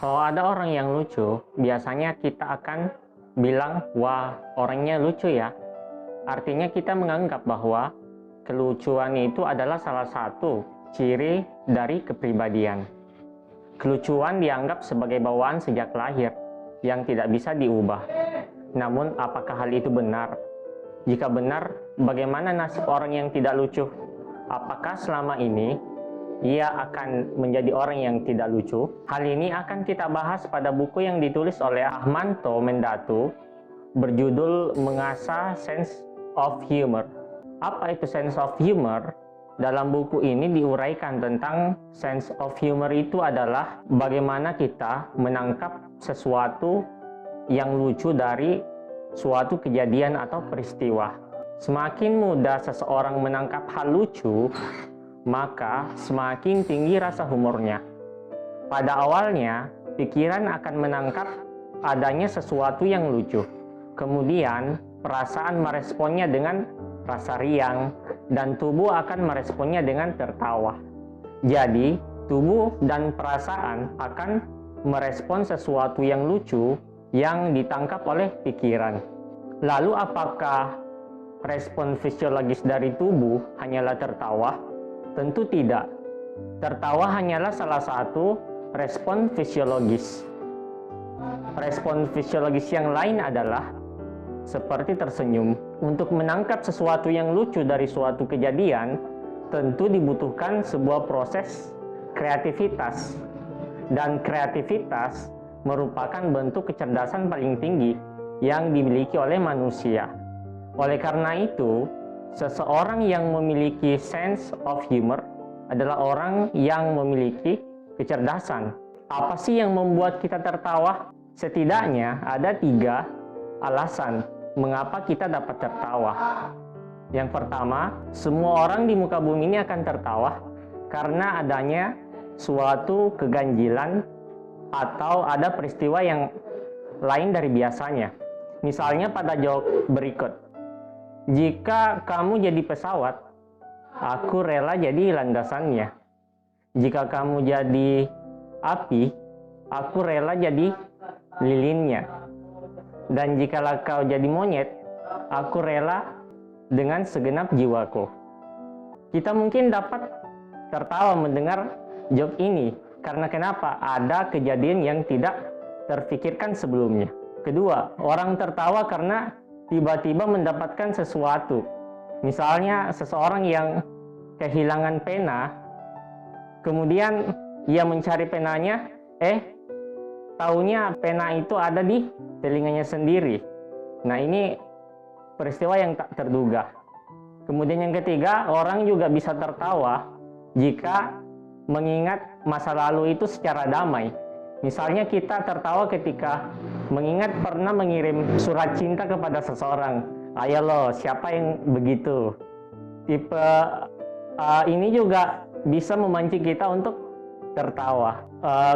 Kalau ada orang yang lucu, biasanya kita akan bilang, wah orangnya lucu ya. Artinya kita menganggap bahwa kelucuan itu adalah salah satu ciri dari kepribadian. Kelucuan dianggap sebagai bawaan sejak lahir yang tidak bisa diubah. Namun apakah hal itu benar? Jika benar, bagaimana nasib orang yang tidak lucu? Apakah selama ini ia akan menjadi orang yang tidak lucu? Hal ini akan kita bahas pada buku yang ditulis oleh Ahmanto Mendatu berjudul Mengasah Sense of Humor. Apa itu sense of humor? Dalam buku ini diuraikan tentang sense of humor itu adalah bagaimana kita menangkap sesuatu yang lucu dari suatu kejadian atau peristiwa. Semakin mudah seseorang menangkap hal lucu, maka semakin tinggi rasa humornya. Pada awalnya, pikiran akan menangkap adanya sesuatu yang lucu. Kemudian, perasaan meresponnya dengan rasa riang, dan tubuh akan meresponnya dengan tertawa. Jadi, tubuh dan perasaan akan merespon sesuatu yang lucu yang ditangkap oleh pikiran. Lalu, apakah respon fisiologis dari tubuh hanyalah tertawa? Tentu tidak. Tertawa hanyalah salah satu respon fisiologis. Respon fisiologis yang lain adalah seperti tersenyum. Untuk menangkap sesuatu yang lucu dari suatu kejadian, tentu dibutuhkan sebuah proses kreativitas. Dan kreativitas merupakan bentuk kecerdasan paling tinggi yang dimiliki oleh manusia. Oleh karena itu, seseorang yang memiliki sense of humor adalah orang yang memiliki kecerdasan. Apa sih yang membuat kita tertawa? Setidaknya ada 3 alasan mengapa kita dapat tertawa. Yang pertama, semua orang di muka bumi ini akan tertawa karena adanya suatu keganjilan atau ada peristiwa yang lain dari biasanya. Misalnya pada jok berikut. Jika kamu jadi pesawat, aku rela jadi landasannya. Jika kamu jadi api, aku rela jadi lilinnya. Dan jikalau kau jadi monyet, aku rela dengan segenap jiwaku. Kita mungkin dapat tertawa mendengar joke ini, karena kenapa? Ada kejadian yang tidak terfikirkan sebelumnya. Kedua, orang tertawa karena tiba-tiba mendapatkan sesuatu. Misalnya seseorang yang kehilangan pena, kemudian ia mencari penanya, taunya pena itu ada di telinganya sendiri. Nah, ini peristiwa yang tak terduga. Kemudian yang ketiga, orang juga bisa tertawa jika mengingat masa lalu itu secara damai. Misalnya kita tertawa ketika mengingat pernah mengirim surat cinta kepada seseorang. Ayo loh, siapa yang begitu? Tipe ini juga bisa memancing kita untuk tertawa.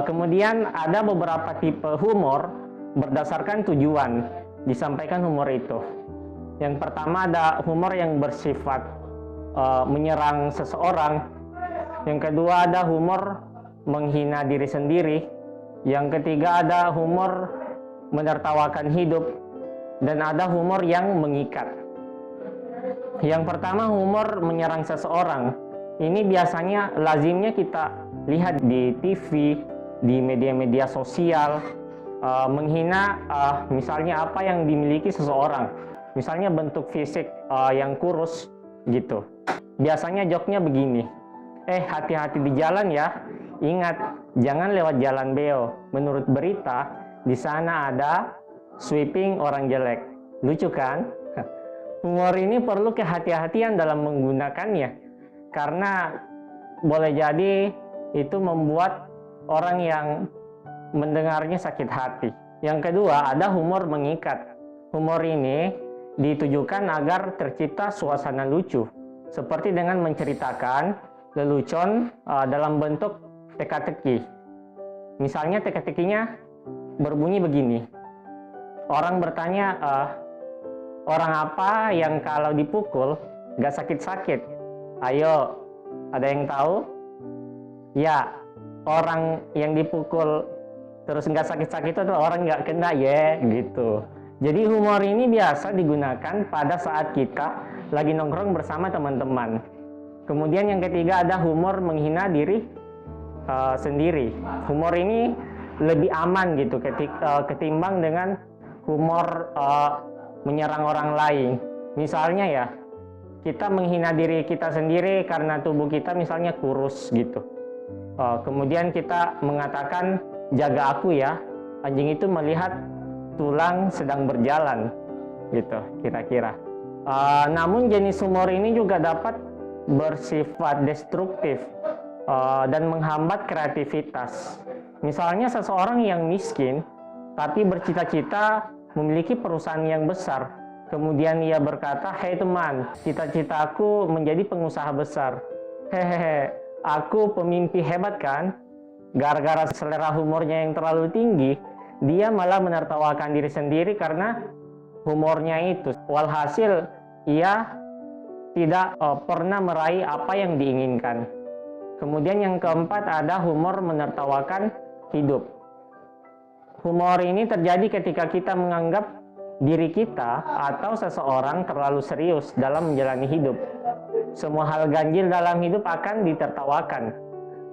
Kemudian ada beberapa tipe humor berdasarkan tujuan disampaikan humor itu. Yang pertama ada humor yang bersifat menyerang seseorang. Yang kedua ada humor menghina diri sendiri. Yang ketiga ada humor menertawakan hidup, dan ada humor yang mengikat. Yang pertama, humor menyerang seseorang. Ini biasanya lazimnya kita lihat di TV, di media-media sosial, menghina misalnya apa yang dimiliki seseorang. Misalnya bentuk fisik yang kurus gitu. Biasanya joknya begini. Hati-hati di jalan ya. Ingat, jangan lewat jalan beo. Menurut berita, di sana ada sweeping orang jelek. Lucu kan? Humor ini perlu kehati-hatian dalam menggunakannya. Karena boleh jadi itu membuat orang yang mendengarnya sakit hati. Yang kedua, ada humor mengikat. Humor ini ditujukan agar tercipta suasana lucu. Seperti dengan menceritakan lelucon dalam bentuk teka-teki. Misalnya teka-tekinya berbunyi begini. Orang bertanya, orang apa yang kalau dipukul gak sakit-sakit? Ayo, ada yang tahu? Ya, orang yang dipukul terus nggak sakit-sakit itu orang nggak kena ya gitu. Jadi humor ini biasa digunakan pada saat kita lagi nongkrong bersama teman-teman. Kemudian yang ketiga ada humor menghina diri sendiri. Humor ini lebih aman gitu ketimbang dengan humor menyerang orang lain. Misalnya ya, kita menghina diri kita sendiri karena tubuh kita misalnya kurus gitu. Kemudian kita mengatakan jaga aku ya, anjing itu melihat tulang sedang berjalan gitu kira-kira. Namun jenis humor ini juga dapat bersifat destruktif dan menghambat kreativitas. Misalnya seseorang yang miskin tapi bercita-cita memiliki perusahaan yang besar. Kemudian ia berkata, "Hei teman, cita-citaku menjadi pengusaha besar. Hehehe, aku pemimpi hebat kan?" Gara-gara selera humornya yang terlalu tinggi, dia malah menertawakan diri sendiri karena humornya itu. Walhasil, ia tidak pernah meraih apa yang diinginkan. Kemudian yang keempat ada humor menertawakan hidup. Humor ini terjadi ketika kita menganggap diri kita atau seseorang terlalu serius dalam menjalani hidup. Semua hal ganjil dalam hidup akan ditertawakan.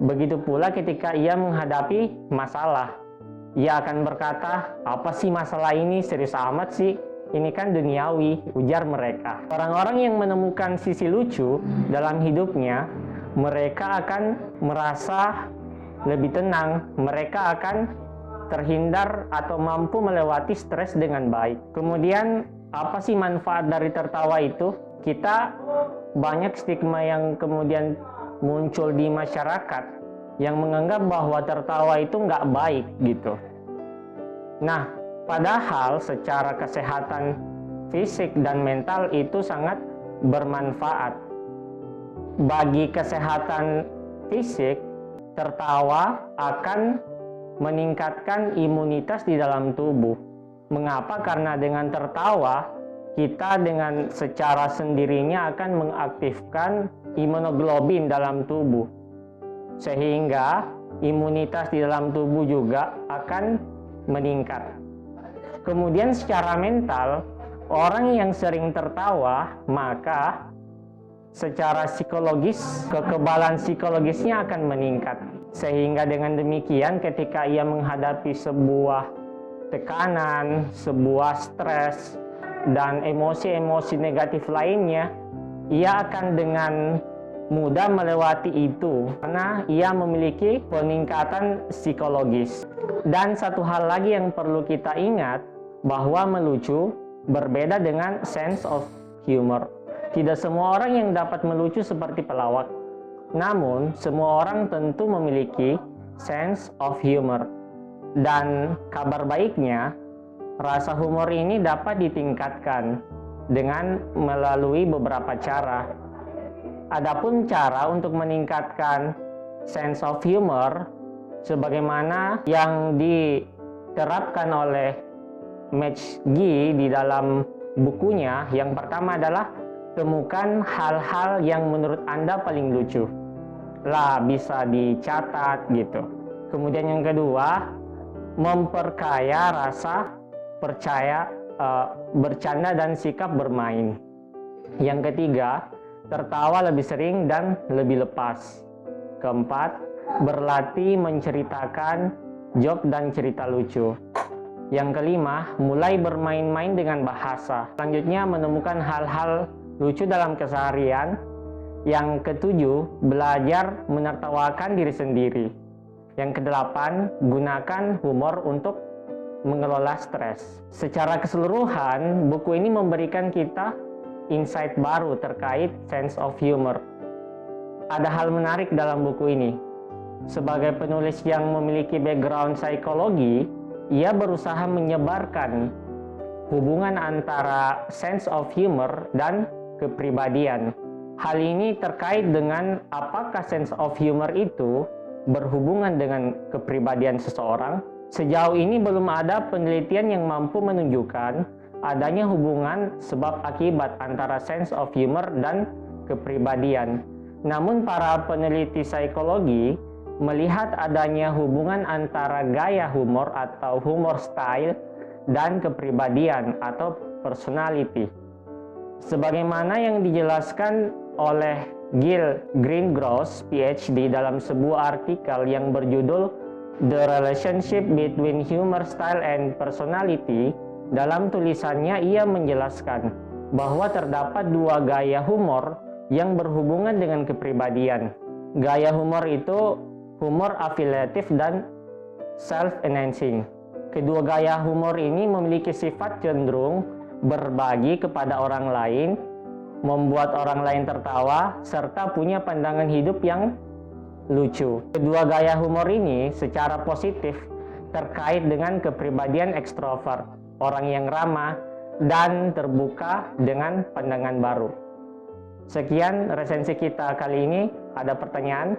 Begitu pula ketika ia menghadapi masalah. Ia akan berkata, "Apa sih masalah ini? Serius amat sih. Ini kan duniawi," ujar mereka. Orang-orang yang menemukan sisi lucu dalam hidupnya, mereka akan merasa lebih tenang. Mereka akan terhindar atau mampu melewati stres dengan baik. Kemudian, apa sih manfaat dari tertawa itu? Kita banyak stigma yang kemudian muncul di masyarakat yang menganggap bahwa tertawa itu nggak baik gitu. Nah, padahal secara kesehatan fisik dan mental itu sangat bermanfaat. Bagi kesehatan fisik, tertawa akan meningkatkan imunitas di dalam tubuh. Mengapa? Karena dengan tertawa, kita dengan secara sendirinya akan mengaktifkan imunoglobin dalam tubuh. Sehingga imunitas di dalam tubuh juga akan meningkat. Kemudian secara mental, orang yang sering tertawa, maka secara psikologis, kekebalan psikologisnya akan meningkat. Sehingga dengan demikian ketika ia menghadapi sebuah tekanan, sebuah stres, dan emosi-emosi negatif lainnya, ia akan dengan mudah melewati itu karena ia memiliki peningkatan psikologis. Dan satu hal lagi yang perlu kita ingat, bahwa melucu berbeda dengan sense of humor. Tidak semua orang yang dapat melucu seperti pelawak. Namun, semua orang tentu memiliki sense of humor. Dan kabar baiknya, rasa humor ini dapat ditingkatkan dengan melalui beberapa cara. Adapun cara untuk meningkatkan sense of humor, sebagaimana yang diterapkan oleh McGee di dalam bukunya, yang pertama adalah temukan hal-hal yang menurut Anda paling lucu. Bisa dicatat gitu. Kemudian yang kedua, memperkaya rasa percaya, bercanda dan sikap bermain. Yang ketiga, tertawa lebih sering dan lebih lepas. Keempat, berlatih menceritakan joke dan cerita lucu. Yang kelima, mulai bermain-main dengan bahasa. Selanjutnya, menemukan hal-hal lucu dalam keseharian. Yang ketujuh, belajar menertawakan diri sendiri. Yang kedelapan, gunakan humor untuk mengelola stres. Secara keseluruhan, buku ini memberikan kita insight baru terkait sense of humor. Ada hal menarik dalam buku ini. Sebagai penulis yang memiliki background psikologi, ia berusaha menyebarkan hubungan antara sense of humor dan kepribadian. Hal ini terkait dengan apakah sense of humor itu berhubungan dengan kepribadian seseorang. Sejauh ini belum ada penelitian yang mampu menunjukkan adanya hubungan sebab akibat antara sense of humor dan kepribadian. Namun para peneliti psikologi melihat adanya hubungan antara gaya humor atau humor style dan kepribadian atau personality. Sebagaimana yang dijelaskan oleh Gil Greengross, PhD, dalam sebuah artikel yang berjudul The Relationship Between Humor Style and Personality, dalam tulisannya ia menjelaskan bahwa terdapat dua gaya humor yang berhubungan dengan kepribadian. Gaya humor itu humor afiliatif dan self-enhancing. Kedua gaya humor ini memiliki sifat cenderung berbagi kepada orang lain, membuat orang lain tertawa, serta punya pandangan hidup yang lucu. Kedua gaya humor ini secara positif terkait dengan kepribadian ekstrovert, orang yang ramah dan terbuka dengan pandangan baru. Sekian resensi kita kali ini. Ada pertanyaan?